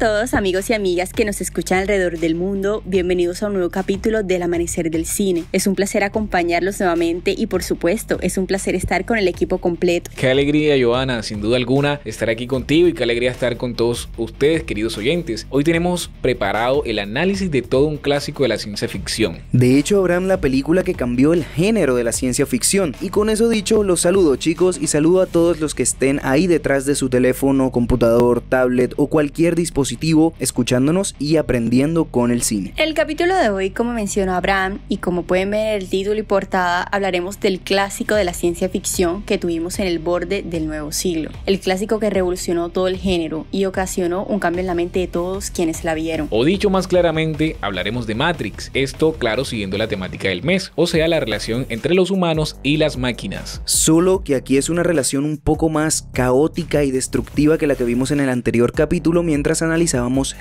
todos amigos y amigas que nos escuchan alrededor del mundo, bienvenidos a un nuevo capítulo del Amanecer del Cine. Es un placer acompañarlos nuevamente y por supuesto es un placer estar con el equipo completo. Qué alegría, Joana, sin duda alguna estar aquí contigo y qué alegría estar con todos ustedes, queridos oyentes. Hoy tenemos preparado el análisis de todo un clásico de la ciencia ficción. De hecho, Abraham, la película que cambió el género de la ciencia ficción. Y con eso dicho, los saludo, chicos, y saludo a todos los que estén ahí detrás de su teléfono, computador, tablet o cualquier dispositivo escuchándonos y aprendiendo con el cine. El capítulo de hoy, como mencionó Abraham, y como pueden ver en el título y portada, hablaremos del clásico de la ciencia ficción que tuvimos en el borde del nuevo siglo. El clásico que revolucionó todo el género y ocasionó un cambio en la mente de todos quienes la vieron. O dicho más claramente, hablaremos de Matrix, esto claro siguiendo la temática del mes, o sea la relación entre los humanos y las máquinas. Solo que aquí es una relación un poco más caótica y destructiva que la que vimos en el anterior capítulo mientras analizábamos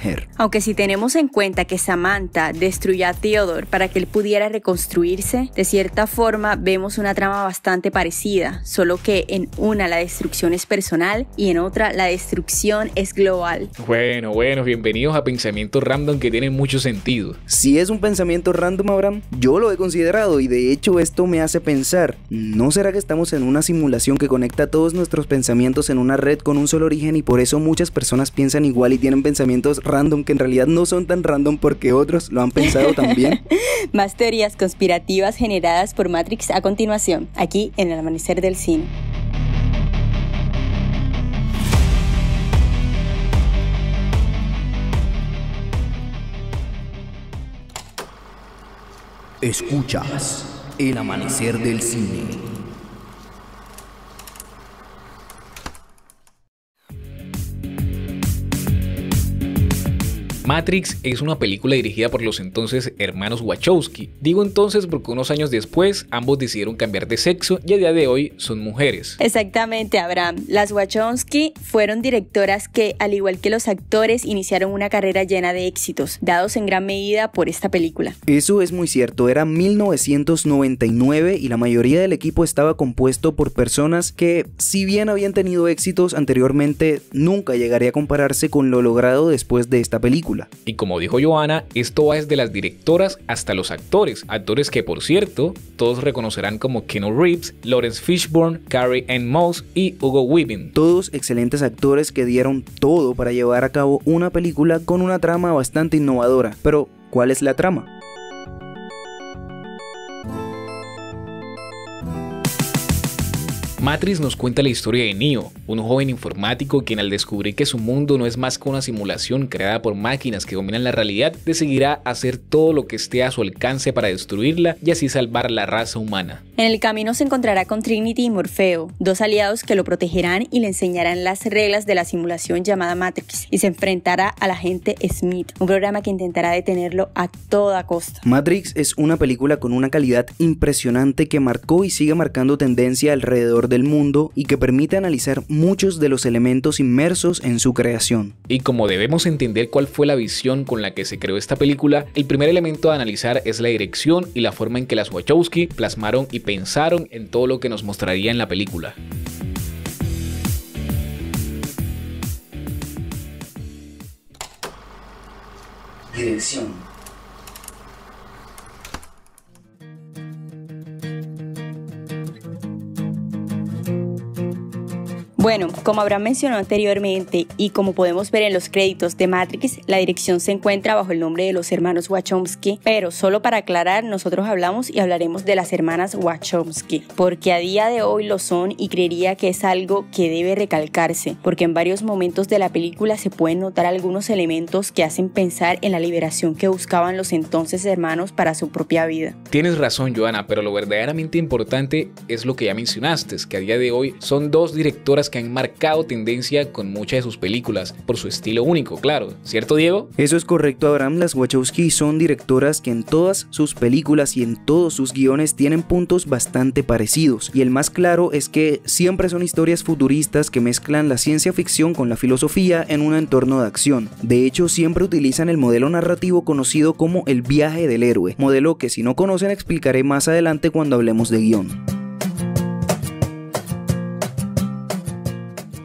Her. Aunque si tenemos en cuenta que Samantha destruyó a Theodore para que él pudiera reconstruirse, de cierta forma vemos una trama bastante parecida, solo que en una la destrucción es personal y en otra la destrucción es global. Bueno, bienvenidos a pensamientos random que tienen mucho sentido. Si es un pensamiento random, Abraham, yo lo he considerado y de hecho esto me hace pensar, ¿no será que estamos en una simulación que conecta todos nuestros pensamientos en una red con un solo origen y por eso muchas personas piensan igual y tienen pensamientos random que en realidad no son tan random porque otros lo han pensado también? Más teorías conspirativas generadas por Matrix a continuación, aquí en el Amanecer del Cine. Escuchas El Amanecer del Cine. Matrix es una película dirigida por los entonces hermanos Wachowski. Digo entonces porque unos años después ambos decidieron cambiar de sexo y a día de hoy son mujeres. Exactamente, Abraham. Las Wachowski fueron directoras que, al igual que los actores, iniciaron una carrera llena de éxitos, dados en gran medida por esta película. Eso es muy cierto, era 1999 y la mayoría del equipo estaba compuesto por personas que, si bien habían tenido éxitos anteriormente, nunca llegaría a compararse con lo logrado después de esta película. Y como dijo Joana, esto va desde las directoras hasta los actores que por cierto, todos reconocerán como Keanu Reeves, Lawrence Fishburne, Carrie-Anne Moss y Hugo Weaving. Todos excelentes actores que dieron todo para llevar a cabo una película con una trama bastante innovadora. Pero, ¿cuál es la trama? Matrix nos cuenta la historia de Neo, un joven informático quien al descubrir que su mundo no es más que una simulación creada por máquinas que dominan la realidad, decidirá hacer todo lo que esté a su alcance para destruirla y así salvar la raza humana. En el camino se encontrará con Trinity y Morfeo, dos aliados que lo protegerán y le enseñarán las reglas de la simulación llamada Matrix, y se enfrentará al agente Smith, un programa que intentará detenerlo a toda costa. Matrix es una película con una calidad impresionante que marcó y sigue marcando tendencia alrededor del mundo y que permite analizar muchos de los elementos inmersos en su creación. Y como debemos entender cuál fue la visión con la que se creó esta película, el primer elemento a analizar es la dirección y la forma en que las Wachowski plasmaron y pensaron en todo lo que nos mostraría en la película. Dirección. Bueno, como Abraham mencionó anteriormente y como podemos ver en los créditos de Matrix, la dirección se encuentra bajo el nombre de los hermanos Wachowski, pero solo para aclarar, nosotros hablamos y hablaremos de las hermanas Wachowski, porque a día de hoy lo son y creería que es algo que debe recalcarse, porque en varios momentos de la película se pueden notar algunos elementos que hacen pensar en la liberación que buscaban los entonces hermanos para su propia vida. Tienes razón, Joana, pero lo verdaderamente importante es lo que ya mencionaste, que a día de hoy son dos directoras que han marcado tendencia con muchas de sus películas, por su estilo único, claro, ¿cierto, Diego? Eso es correcto, Abraham. Las Wachowski son directoras que en todas sus películas y en todos sus guiones tienen puntos bastante parecidos, y el más claro es que siempre son historias futuristas que mezclan la ciencia ficción con la filosofía en un entorno de acción. De hecho, siempre utilizan el modelo narrativo conocido como el viaje del héroe, modelo que si no conocen explicaré más adelante cuando hablemos de guión.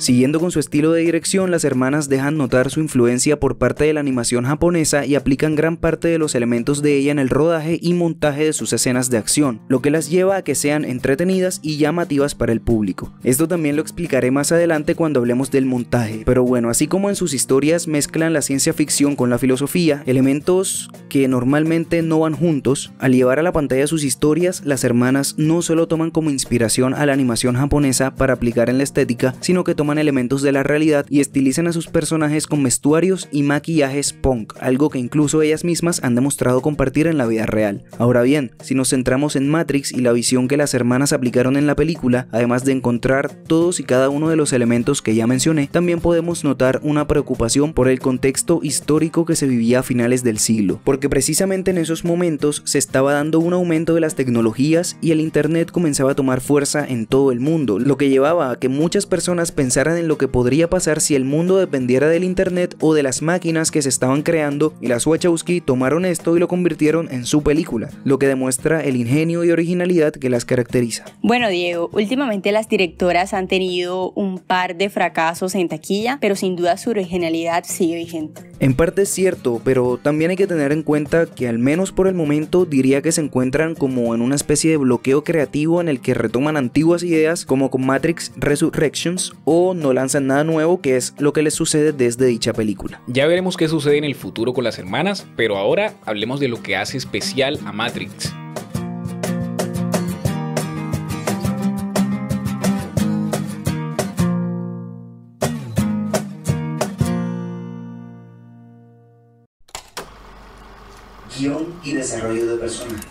Siguiendo con su estilo de dirección, las hermanas dejan notar su influencia por parte de la animación japonesa y aplican gran parte de los elementos de ella en el rodaje y montaje de sus escenas de acción, lo que las lleva a que sean entretenidas y llamativas para el público. Esto también lo explicaré más adelante cuando hablemos del montaje, pero bueno, así como en sus historias mezclan la ciencia ficción con la filosofía, elementos que normalmente no van juntos, al llevar a la pantalla sus historias, las hermanas no solo toman como inspiración a la animación japonesa para aplicar en la estética, sino que toman elementos de la realidad y estilizan a sus personajes con vestuarios y maquillajes punk, algo que incluso ellas mismas han demostrado compartir en la vida real. Ahora bien, si nos centramos en Matrix y la visión que las hermanas aplicaron en la película, además de encontrar todos y cada uno de los elementos que ya mencioné, también podemos notar una preocupación por el contexto histórico que se vivía a finales del siglo, porque precisamente en esos momentos se estaba dando un aumento de las tecnologías y el internet comenzaba a tomar fuerza en todo el mundo, lo que llevaba a que muchas personas pensaran en lo que podría pasar si el mundo dependiera del internet o de las máquinas que se estaban creando, y las Wachowski tomaron esto y lo convirtieron en su película, lo que demuestra el ingenio y originalidad que las caracteriza. Bueno, Diego, últimamente las directoras han tenido un par de fracasos en taquilla, pero sin duda su originalidad sigue vigente. En parte es cierto, pero también hay que tener en cuenta que al menos por el momento diría que se encuentran como en una especie de bloqueo creativo en el que retoman antiguas ideas como con Matrix Resurrections o no lanzan nada nuevo, que es lo que les sucede desde dicha película. Ya veremos qué sucede en el futuro con las hermanas, pero ahora hablemos de lo que hace especial a Matrix. Guión y desarrollo de personaje.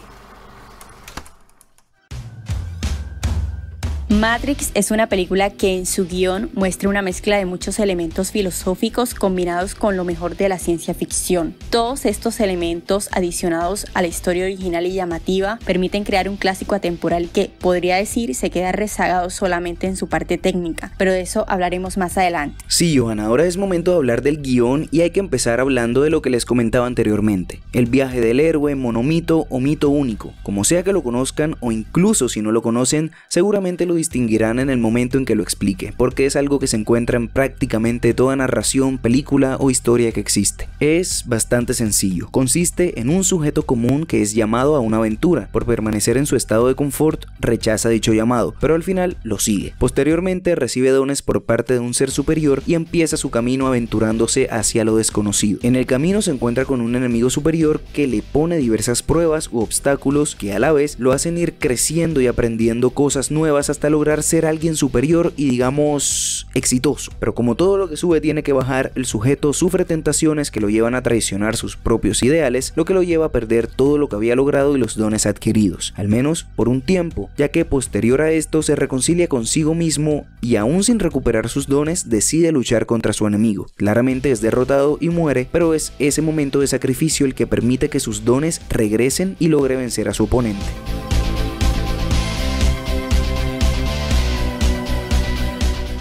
Matrix es una película que en su guión muestra una mezcla de muchos elementos filosóficos combinados con lo mejor de la ciencia ficción. Todos estos elementos adicionados a la historia original y llamativa permiten crear un clásico atemporal que, podría decir, se queda rezagado solamente en su parte técnica, pero de eso hablaremos más adelante. Sí, Johanna, ahora es momento de hablar del guión y hay que empezar hablando de lo que les comentaba anteriormente. El viaje del héroe, monomito o mito único, como sea que lo conozcan o incluso si no lo conocen, seguramente lo distinguirán en el momento en que lo explique, porque es algo que se encuentra en prácticamente toda narración, película o historia que existe. Es bastante sencillo, consiste en un sujeto común que es llamado a una aventura. Por permanecer en su estado de confort, rechaza dicho llamado, pero al final lo sigue. Posteriormente recibe dones por parte de un ser superior y empieza su camino aventurándose hacia lo desconocido. En el camino se encuentra con un enemigo superior que le pone diversas pruebas u obstáculos que a la vez lo hacen ir creciendo y aprendiendo cosas nuevas hasta lograr ser alguien superior y digamos exitoso. Pero como todo lo que sube tiene que bajar, el sujeto sufre tentaciones que lo llevan a traicionar sus propios ideales, lo que lo lleva a perder todo lo que había logrado y los dones adquiridos, al menos por un tiempo, ya que posterior a esto se reconcilia consigo mismo y aún sin recuperar sus dones decide luchar contra su enemigo. Claramente es derrotado y muere, pero es ese momento de sacrificio el que permite que sus dones regresen y logre vencer a su oponente.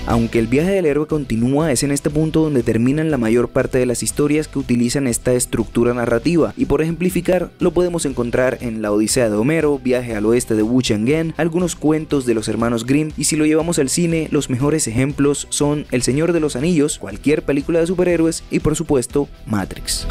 Aunque el viaje del héroe continúa, es en este punto donde terminan la mayor parte de las historias que utilizan esta estructura narrativa, y por ejemplificar lo podemos encontrar en La Odisea de Homero, Viaje al Oeste de Wu Chang-gen, algunos cuentos de los hermanos Grimm, y si lo llevamos al cine, los mejores ejemplos son El Señor de los Anillos, cualquier película de superhéroes y por supuesto Matrix.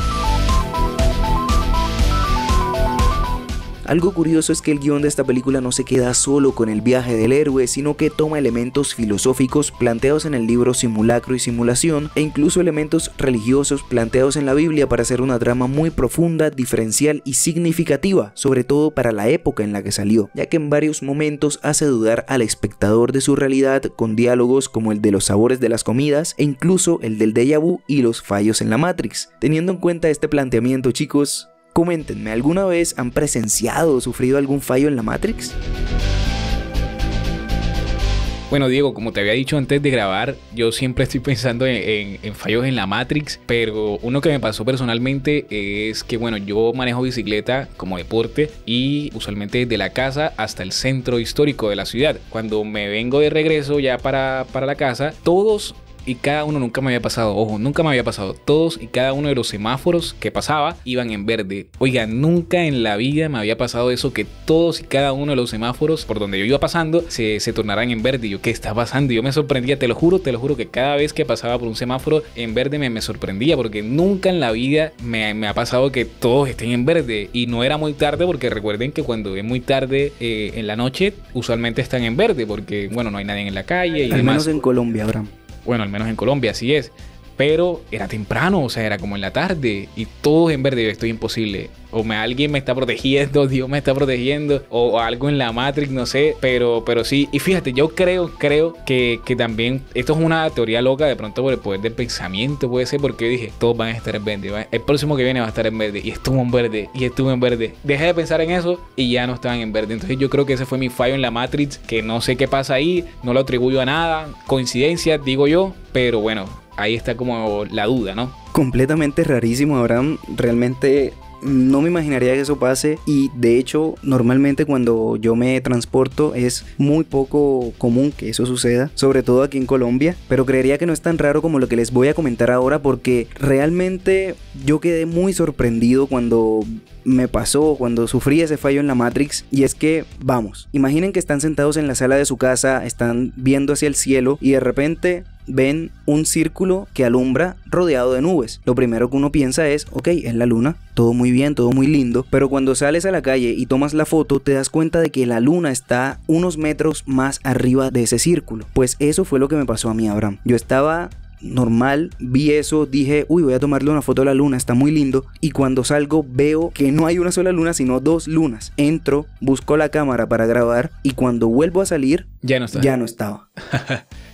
Algo curioso es que el guión de esta película no se queda solo con el viaje del héroe, sino que toma elementos filosóficos planteados en el libro Simulacro y Simulación e incluso elementos religiosos planteados en la Biblia para hacer una trama muy profunda, diferencial y significativa, sobre todo para la época en la que salió, ya que en varios momentos hace dudar al espectador de su realidad con diálogos como el de los sabores de las comidas e incluso el del déjà vu y los fallos en la Matrix. Teniendo en cuenta este planteamiento, chicos, coméntenme, ¿alguna vez han presenciado o sufrido algún fallo en la Matrix? Bueno, Diego, como te había dicho antes de grabar, yo siempre estoy pensando en fallos en la Matrix, pero uno que me pasó personalmente es que, bueno, yo manejo bicicleta como deporte y usualmente desde la casa hasta el centro histórico de la ciudad. Cuando me vengo de regreso ya para la casa, todos y cada uno, nunca me había pasado, ojo, nunca me había pasado, todos y cada uno de los semáforos que pasaba iban en verde. Oiga, nunca en la vida me había pasado eso, que todos y cada uno de los semáforos por donde yo iba pasando se tornaran en verde. Y yo, ¿qué está pasando? Y yo me sorprendía, te lo juro que cada vez que pasaba por un semáforo en verde me sorprendía, porque nunca en la vida me ha pasado que todos estén en verde. Y no era muy tarde, porque recuerden que cuando es muy tarde en la noche, usualmente están en verde, porque bueno, no hay nadie en la calle y al demás. menos en Colombia, Abraham. Bueno, al menos en Colombia, así es. Pero era temprano, o sea, era como en la tarde y todos en verde. Yo, estoy imposible. Alguien me está protegiendo, Dios me está protegiendo, o algo en la Matrix, no sé, pero sí. Y fíjate, yo creo que también esto es una teoría loca, de pronto por el poder del pensamiento puede ser, porque yo dije, todos van a estar en verde, el próximo que viene va a estar en verde, y estuvo en verde, y estuvo en verde. Dejé de pensar en eso y ya no estaban en verde. Entonces yo creo que ese fue mi fallo en la Matrix, que no sé qué pasa ahí, no lo atribuyo a nada, coincidencia, digo yo, pero bueno, ahí está como la duda, ¿no? Completamente rarísimo, Abraham. Realmente no me imaginaría que eso pase, y de hecho normalmente cuando yo me transporto es muy poco común que eso suceda, sobre todo aquí en Colombia, pero creería que no es tan raro como lo que les voy a comentar ahora, porque realmente yo quedé muy sorprendido cuando me pasó, cuando sufrí ese fallo en la Matrix. Y es que, vamos, imaginen que están sentados en la sala de su casa, están viendo hacia el cielo y de repente ven un círculo que alumbra rodeado de nubes. Lo primero que uno piensa es, ok, es la luna, todo muy bien, todo muy lindo, pero cuando sales a la calle y tomas la foto te das cuenta de que la luna está unos metros más arriba de ese círculo. Pues eso fue lo que me pasó a mí, Abraham. Yo estaba normal, vi eso, dije, uy, voy a tomarle una foto a la luna, está muy lindo, y cuando salgo veo que no hay una sola luna, sino dos lunas. Entro, busco la cámara para grabar, y cuando vuelvo a salir, ya no estaba.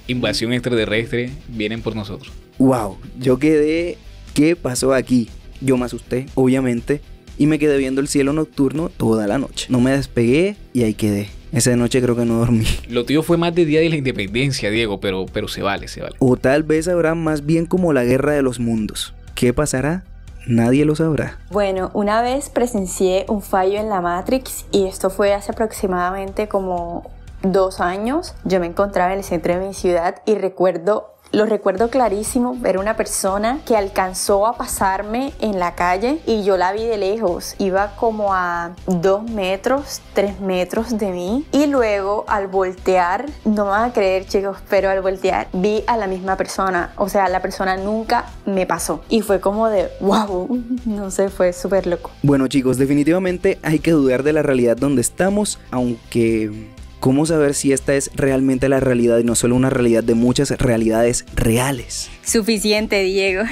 Invasión extraterrestre, vienen por nosotros. Wow, yo quedé, ¿qué pasó aquí? Yo me asusté, obviamente, y me quedé viendo el cielo nocturno toda la noche. No me despegué y ahí quedé. Esa noche creo que no dormí. Lo tuyo fue más de Día de la Independencia, Diego, pero se vale. O tal vez habrá más bien como la guerra de los mundos. ¿Qué pasará? Nadie lo sabrá. Bueno, una vez presencié un fallo en la Matrix, y esto fue hace aproximadamente como 2 años. Yo me encontraba en el centro de mi ciudad y lo recuerdo clarísimo, ver una persona que alcanzó a pasarme en la calle y yo la vi de lejos. Iba como a 2 metros, 3 metros de mí, y luego al voltear, no me van a creer, chicos, pero al voltear vi a la misma persona. O sea, la persona nunca me pasó y fue como de wow, no sé, fue súper loco. Bueno, chicos, definitivamente hay que dudar de la realidad donde estamos, aunque ¿cómo saber si esta es realmente la realidad y no solo una realidad de muchas realidades reales? Suficiente, Diego.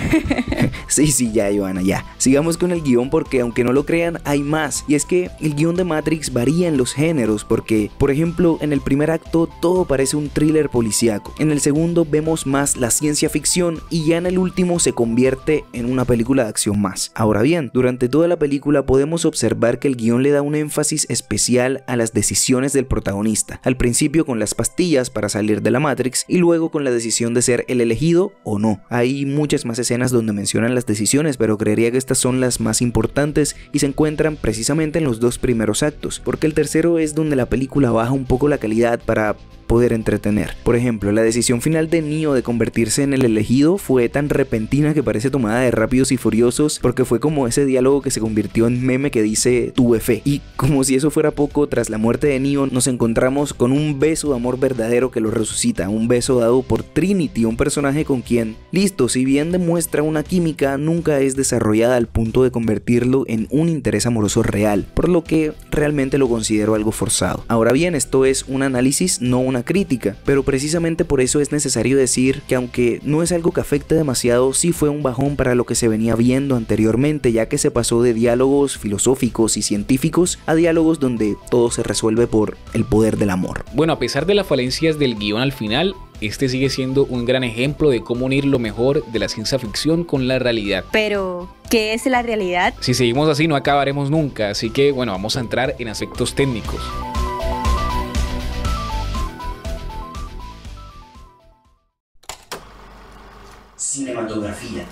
Sí, ya, Joana, ya. Sigamos con el guión, porque aunque no lo crean, hay más. Y es que el guión de Matrix varía en los géneros, porque, por ejemplo, en el primer acto todo parece un thriller policíaco. En el segundo vemos más la ciencia ficción, y ya en el último se convierte en una película de acción más. Ahora bien, durante toda la película podemos observar que el guión le da un énfasis especial a las decisiones del protagonista. Al principio con las pastillas para salir de la Matrix, y luego con la decisión de ser el elegido o no. Hay muchas más escenas donde mencionan las decisiones, pero creería que estas son las más importantes y se encuentran precisamente en los 2 primeros actos, porque el tercero es donde la película baja un poco la calidad para poder entretener. Por ejemplo, la decisión final de Neo de convertirse en el elegido fue tan repentina que parece tomada de Rápidos y Furiosos, porque fue como ese diálogo que se convirtió en meme que dice tuve fe. Y como si eso fuera poco, tras la muerte de Neo nos encontramos con un beso de amor verdadero que lo resucita, un beso dado por Trinity, un personaje con quien, listo, si bien demuestra una química, nunca es desarrollada al punto de convertirlo en un interés amoroso real, por lo que realmente lo considero algo forzado. Ahora bien, esto es un análisis, no una crítica, pero precisamente por eso es necesario decir que aunque no es algo que afecte demasiado, sí fue un bajón para lo que se venía viendo anteriormente, ya que se pasó de diálogos filosóficos y científicos a diálogos donde todo se resuelve por el poder del amor. Bueno, a pesar de las falencias del guión al final, este sigue siendo un gran ejemplo de cómo unir lo mejor de la ciencia ficción con la realidad. Pero, ¿qué es la realidad? Si seguimos así no acabaremos nunca, así que bueno, vamos a entrar en aspectos técnicos. Cinematografía.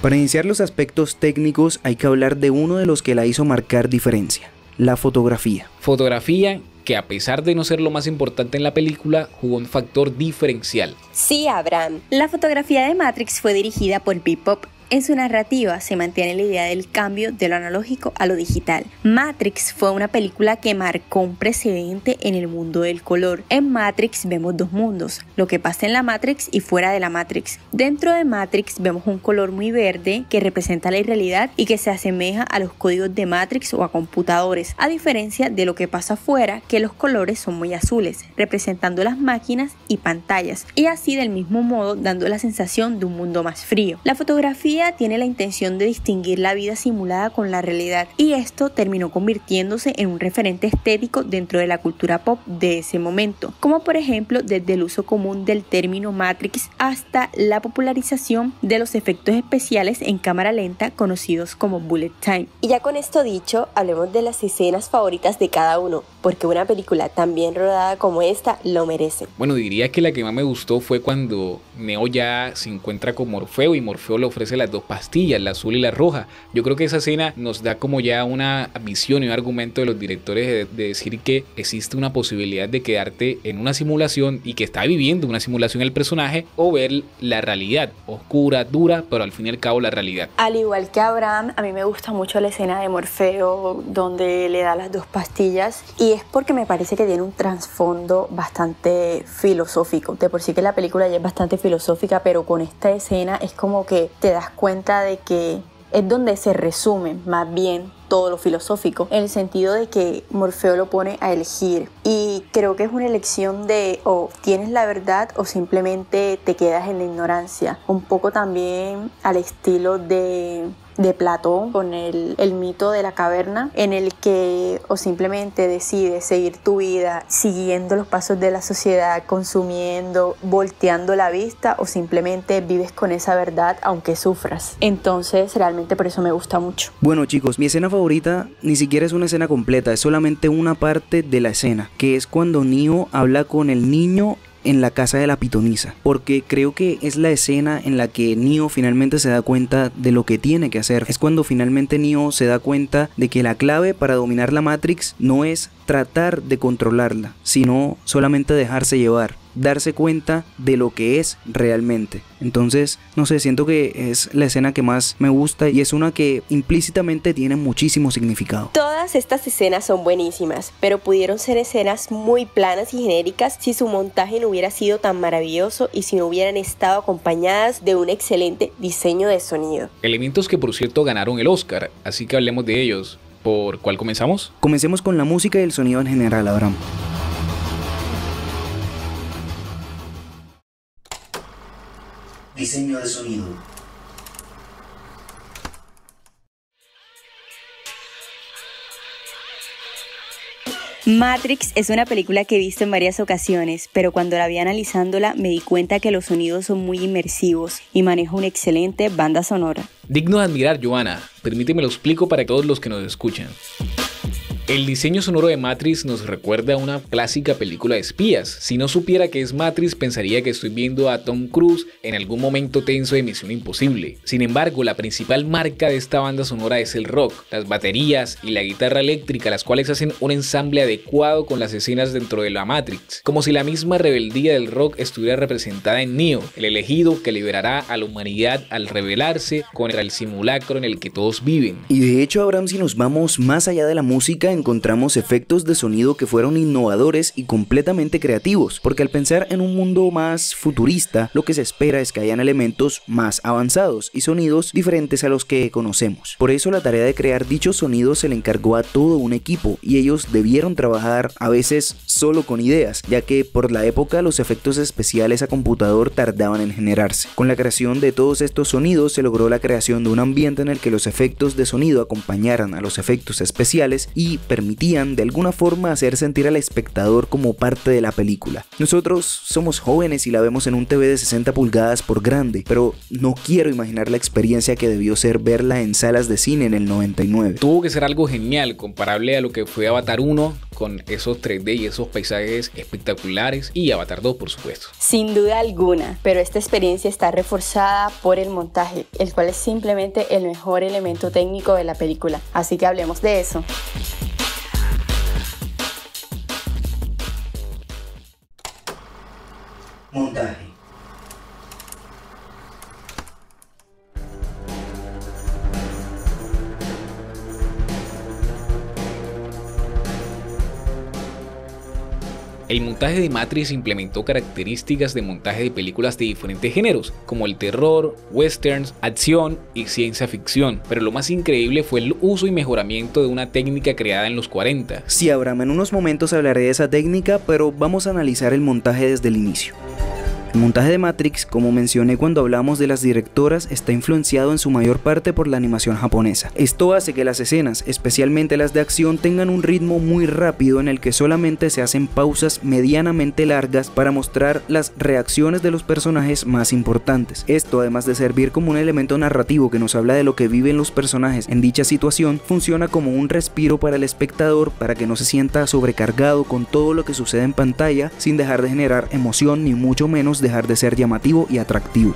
Para iniciar los aspectos técnicos hay que hablar de uno de los que la hizo marcar diferencia: la fotografía. Fotografía que, a pesar de no ser lo más importante en la película, jugó un factor diferencial. Sí, Abraham. La fotografía de Matrix fue dirigida por Bebop. En su narrativa se mantiene la idea del cambio de lo analógico a lo digital. Matrix fue una película que marcó un precedente en el mundo del color. En Matrix vemos dos mundos, lo que pasa en la Matrix y fuera de la Matrix. Dentro de Matrix vemos un color muy verde que representa la irrealidad y que se asemeja a los códigos de Matrix o a computadores, a diferencia de lo que pasa afuera, que los colores son muy azules, representando las máquinas y pantallas, y así del mismo modo dando la sensación de un mundo más frío. La fotografía tiene la intención de distinguir la vida simulada con la realidad, y esto terminó convirtiéndose en un referente estético dentro de la cultura pop de ese momento, como por ejemplo desde el uso común del término Matrix hasta la popularización de los efectos especiales en cámara lenta conocidos como bullet time. Y ya con esto dicho, hablemos de las escenas favoritas de cada uno, porque una película tan bien rodada como esta lo merece. Bueno, diría que la que más me gustó fue cuando Neo ya se encuentra con Morfeo y Morfeo le ofrece las dos pastillas, la azul y la roja. Yo creo que esa escena nos da como ya una visión y un argumento de los directores de decir que existe una posibilidad de quedarte en una simulación y que está viviendo una simulación el personaje, o ver la realidad, oscura, dura, pero al fin y al cabo la realidad. Al igual que Abraham, a mí me gusta mucho la escena de Morfeo donde le da las dos pastillas, y es porque me parece que tiene un trasfondo bastante filosófico. De por sí que la película ya es bastante filosófica, pero con esta escena es como que te das cuenta de que es donde se resume más bien todo lo filosófico, en el sentido de que Morfeo lo pone a elegir, y creo que es una elección de o tienes la verdad o simplemente te quedas en la ignorancia, un poco también al estilo de Platón con el mito de la caverna, en el que o simplemente decides seguir tu vida siguiendo los pasos de la sociedad, consumiendo, volteando la vista, o simplemente vives con esa verdad aunque sufras. Entonces realmente por eso me gusta mucho. Bueno chicos, mi escena favorita ni siquiera es una escena completa, es solamente una parte de la escena, que es cuando Neo habla con el niño en la casa de la pitonisa, porque creo que es la escena en la que Neo finalmente se da cuenta de lo que tiene que hacer. Es cuando finalmente Neo se da cuenta de que la clave para dominar la Matrix no es tratar de controlarla, sino solamente dejarse llevar, darse cuenta de lo que es realmente. Entonces, no sé, siento que es la escena que más me gusta y es una que implícitamente tiene muchísimo significado. Todas estas escenas son buenísimas, pero pudieron ser escenas muy planas y genéricas si su montaje no hubiera sido tan maravilloso y si no hubieran estado acompañadas de un excelente diseño de sonido. Elementos que, por cierto, ganaron el Oscar, así que hablemos de ellos. ¿Por cuál comenzamos? Comencemos con la música y el sonido en general, Abraham. Diseño de sonido. Matrix es una película que he visto en varias ocasiones, pero cuando la vi analizándola me di cuenta que los sonidos son muy inmersivos y maneja una excelente banda sonora. Digno de admirar, Joana. Permíteme lo explico para todos los que nos escuchan. El diseño sonoro de Matrix nos recuerda a una clásica película de espías. Si no supiera que es Matrix, pensaría que estoy viendo a Tom Cruise en algún momento tenso de Misión Imposible. Sin embargo, la principal marca de esta banda sonora es el rock, las baterías y la guitarra eléctrica, las cuales hacen un ensamble adecuado con las escenas dentro de la Matrix, como si la misma rebeldía del rock estuviera representada en Neo, el elegido que liberará a la humanidad al rebelarse contra el simulacro en el que todos viven. Y de hecho, Abraham, si nos vamos más allá de la música, encontramos efectos de sonido que fueron innovadores y completamente creativos, porque al pensar en un mundo más futurista, lo que se espera es que hayan elementos más avanzados y sonidos diferentes a los que conocemos. Por eso la tarea de crear dichos sonidos se le encargó a todo un equipo y ellos debieron trabajar a veces solo con ideas, ya que por la época los efectos especiales a computador tardaban en generarse. Con la creación de todos estos sonidos se logró la creación de un ambiente en el que los efectos de sonido acompañaran a los efectos especiales y permitían de alguna forma hacer sentir al espectador como parte de la película. Nosotros somos jóvenes y la vemos en un TV de 60 pulgadas por grande, pero no quiero imaginar la experiencia que debió ser verla en salas de cine en el 99. Tuvo que ser algo genial, comparable a lo que fue Avatar 1, con esos 3D y esos paisajes espectaculares, y Avatar 2, por supuesto. Sin duda alguna, pero esta experiencia está reforzada por el montaje, el cual es simplemente el mejor elemento técnico de la película, así que hablemos de eso. El montaje de Matrix implementó características de montaje de películas de diferentes géneros, como el terror, westerns, acción y ciencia ficción, pero lo más increíble fue el uso y mejoramiento de una técnica creada en los 40. Sí, Abraham, en unos momentos hablaré de esa técnica, pero vamos a analizar el montaje desde el inicio. El montaje de Matrix, como mencioné cuando hablamos de las directoras, está influenciado en su mayor parte por la animación japonesa. Esto hace que las escenas, especialmente las de acción, tengan un ritmo muy rápido en el que solamente se hacen pausas medianamente largas para mostrar las reacciones de los personajes más importantes. Esto, además de servir como un elemento narrativo que nos habla de lo que viven los personajes en dicha situación, funciona como un respiro para el espectador para que no se sienta sobrecargado con todo lo que sucede en pantalla, sin dejar de generar emoción ni mucho menos dejar de ser llamativo y atractivo.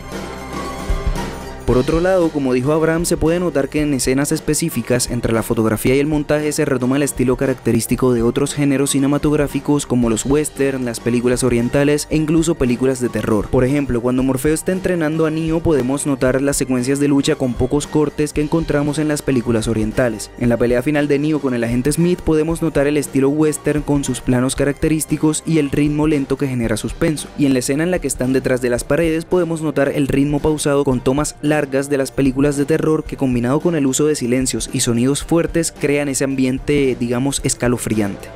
Por otro lado, como dijo Abraham, se puede notar que en escenas específicas entre la fotografía y el montaje se retoma el estilo característico de otros géneros cinematográficos como los western, las películas orientales e incluso películas de terror. Por ejemplo, cuando Morfeo está entrenando a Neo podemos notar las secuencias de lucha con pocos cortes que encontramos en las películas orientales. En la pelea final de Neo con el agente Smith podemos notar el estilo western con sus planos característicos y el ritmo lento que genera suspenso. Y en la escena en la que están detrás de las paredes podemos notar el ritmo pausado con tomas largas de las películas de terror que, combinado con el uso de silencios y sonidos fuertes, crean ese ambiente, digamos, escalofriante.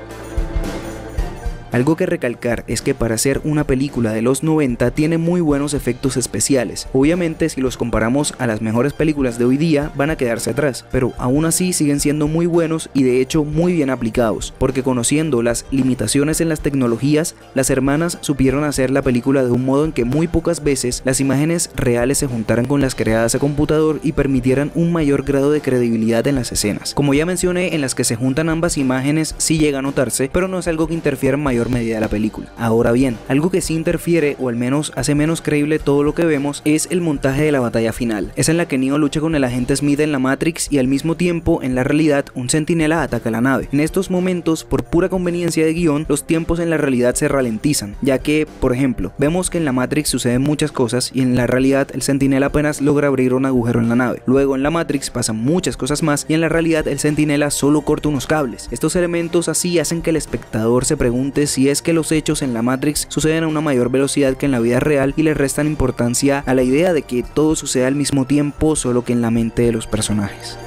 Algo que recalcar es que para ser una película de los 90 tiene muy buenos efectos especiales. Obviamente si los comparamos a las mejores películas de hoy día van a quedarse atrás, pero aún así siguen siendo muy buenos y de hecho muy bien aplicados, porque conociendo las limitaciones en las tecnologías, las hermanas supieron hacer la película de un modo en que muy pocas veces las imágenes reales se juntaran con las creadas a computador y permitieran un mayor grado de credibilidad en las escenas. Como ya mencioné, en las que se juntan ambas imágenes sí llega a notarse, pero no es algo que interfiera en mayor medida de la película. Ahora bien, algo que sí interfiere o al menos hace menos creíble todo lo que vemos es el montaje de la batalla final. Es en la que Neo lucha con el agente Smith en la Matrix y al mismo tiempo, en la realidad, un centinela ataca la nave. En estos momentos, por pura conveniencia de guión, los tiempos en la realidad se ralentizan, ya que, por ejemplo, vemos que en la Matrix suceden muchas cosas y en la realidad el centinela apenas logra abrir un agujero en la nave. Luego en la Matrix pasan muchas cosas más y en la realidad el centinela solo corta unos cables. Estos elementos así hacen que el espectador se pregunte si es que los hechos en la Matrix suceden a una mayor velocidad que en la vida real y le restan importancia a la idea de que todo sucede al mismo tiempo, solo que en la mente de los personajes.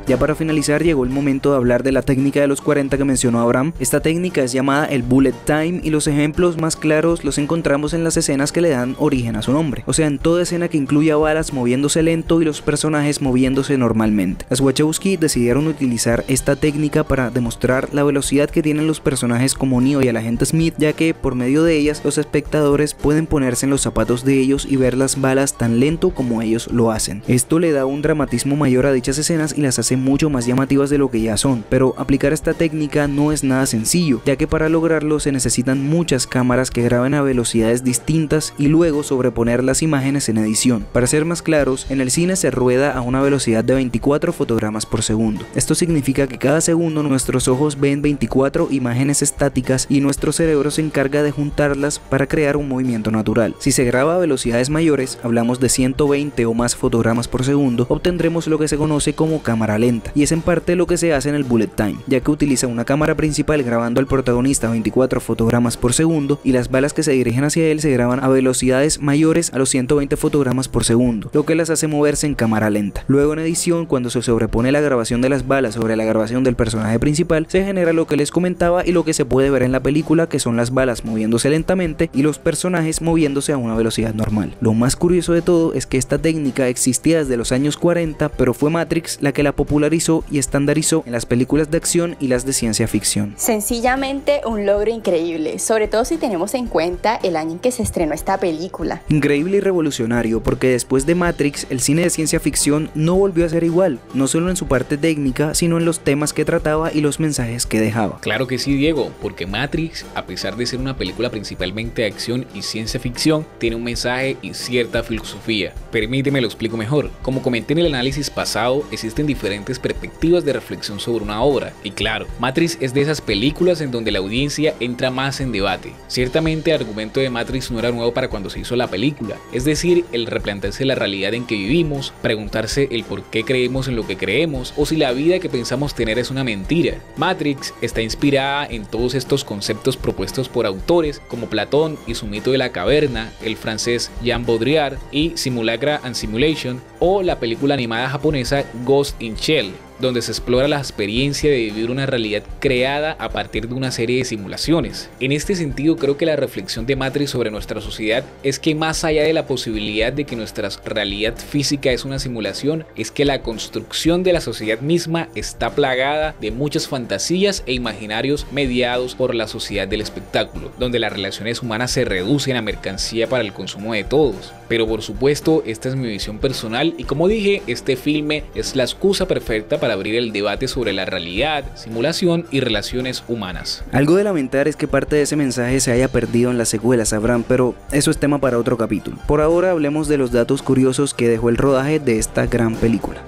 Ya para finalizar llegó el momento de hablar de la técnica de los 40 que mencionó Abraham. Esta técnica es llamada el bullet time y los ejemplos más claros los encontramos en las escenas que le dan origen a su nombre, o sea en toda escena que incluya balas moviéndose lento y los personajes moviéndose normalmente. Las Wachowski decidieron utilizar esta técnica para demostrar la velocidad que tienen los personajes como Neo y el agente Smith, ya que por medio de ellas los espectadores pueden ponerse en los zapatos de ellos y ver las balas tan lento como ellos lo hacen. Esto le da un dramatismo mayor a dichas escenas y las hace mucho más llamativas de lo que ya son, pero aplicar esta técnica no es nada sencillo, ya que para lograrlo se necesitan muchas cámaras que graben a velocidades distintas y luego sobreponer las imágenes en edición. Para ser más claros, en el cine se rueda a una velocidad de 24 fotogramas por segundo. Esto significa que cada segundo nuestros ojos ven 24 imágenes estáticas y nuestro cerebro se encarga de juntarlas para crear un movimiento natural. Si se graba a velocidades mayores, hablamos de 120 o más fotogramas por segundo, obtendremos lo que se conoce como cámara lenta, y es en parte lo que se hace en el bullet time, ya que utiliza una cámara principal grabando al protagonista a 24 fotogramas por segundo y las balas que se dirigen hacia él se graban a velocidades mayores a los 120 fotogramas por segundo, lo que las hace moverse en cámara lenta. Luego en edición, cuando se sobrepone la grabación de las balas sobre la grabación del personaje principal, se genera lo que les comentaba y lo que se puede ver en la película, que son las balas moviéndose lentamente y los personajes moviéndose a una velocidad normal. Lo más curioso de todo es que esta técnica existía desde los años 40, pero fue Matrix la que la popularizó y estandarizó en las películas de acción y las de ciencia ficción. Sencillamente un logro increíble, sobre todo si tenemos en cuenta el año en que se estrenó esta película. Increíble y revolucionario, porque después de Matrix, el cine de ciencia ficción no volvió a ser igual, no solo en su parte técnica, sino en los temas que trataba y los mensajes que dejaba. Claro que sí, Diego, porque Matrix, a pesar de ser una película principalmente de acción y ciencia ficción, tiene un mensaje y cierta filosofía. Permíteme lo explico mejor. Como comenté en el análisis pasado, existen diferentes diferentes perspectivas de reflexión sobre una obra. Y claro, Matrix es de esas películas en donde la audiencia entra más en debate. Ciertamente el argumento de Matrix no era nuevo para cuando se hizo la película, es decir, el replantearse la realidad en que vivimos, preguntarse el por qué creemos en lo que creemos o si la vida que pensamos tener es una mentira. Matrix está inspirada en todos estos conceptos propuestos por autores como Platón y su mito de la caverna, el francés Jean Baudrillard y Simulacra and Simulation, o la película animada japonesa Ghost in Shell, donde se explora la experiencia de vivir una realidad creada a partir de una serie de simulaciones. En este sentido, creo que la reflexión de Matrix sobre nuestra sociedad es que más allá de la posibilidad de que nuestra realidad física es una simulación, es que la construcción de la sociedad misma está plagada de muchas fantasías e imaginarios mediados por la sociedad del espectáculo, donde las relaciones humanas se reducen a mercancía para el consumo de todos. Pero por supuesto, esta es mi visión personal y como dije, este filme es la excusa perfecta para abrir el debate sobre la realidad, simulación y relaciones humanas. Algo de lamentar es que parte de ese mensaje se haya perdido en las secuelas, Abraham, pero eso es tema para otro capítulo. Por ahora hablemos de los datos curiosos que dejó el rodaje de esta gran película.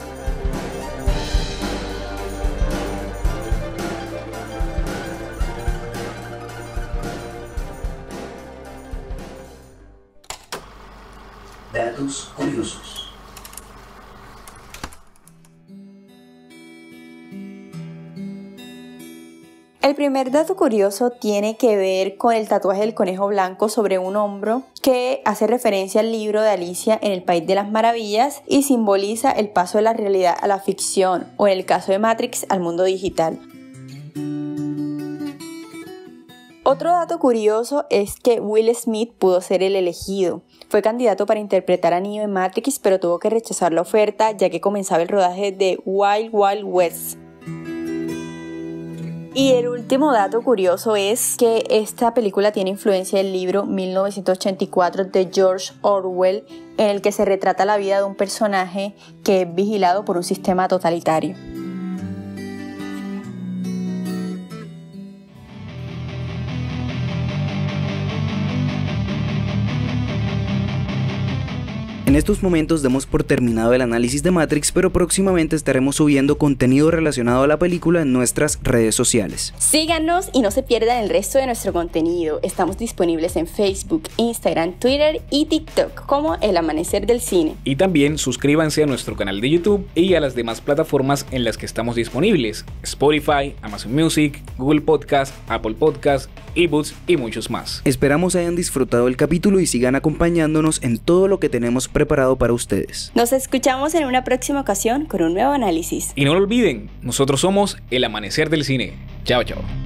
Datos curiosos. El primer dato curioso tiene que ver con el tatuaje del conejo blanco sobre un hombro, que hace referencia al libro de Alicia en el País de las Maravillas y simboliza el paso de la realidad a la ficción, o en el caso de Matrix, al mundo digital. Otro dato curioso es que Will Smith pudo ser el elegido. Fue candidato para interpretar a Neo en Matrix, pero tuvo que rechazar la oferta ya que comenzaba el rodaje de Wild Wild West. Y el último dato curioso es que esta película tiene influencia del libro 1984 de George Orwell, en el que se retrata la vida de un personaje que es vigilado por un sistema totalitario. En estos momentos demos por terminado el análisis de Matrix, pero próximamente estaremos subiendo contenido relacionado a la película en nuestras redes sociales. Síganos y no se pierdan el resto de nuestro contenido. Estamos disponibles en Facebook, Instagram, Twitter y TikTok como El Amanecer del Cine. Y también suscríbanse a nuestro canal de YouTube y a las demás plataformas en las que estamos disponibles: Spotify, Amazon Music, Google Podcast, Apple Podcast, eBooks y muchos más. Esperamos hayan disfrutado el capítulo y sigan acompañándonos en todo lo que tenemos preparado para ustedes. Nos escuchamos en una próxima ocasión con un nuevo análisis. Y no lo olviden, nosotros somos El Amanecer del Cine. Chao, chao.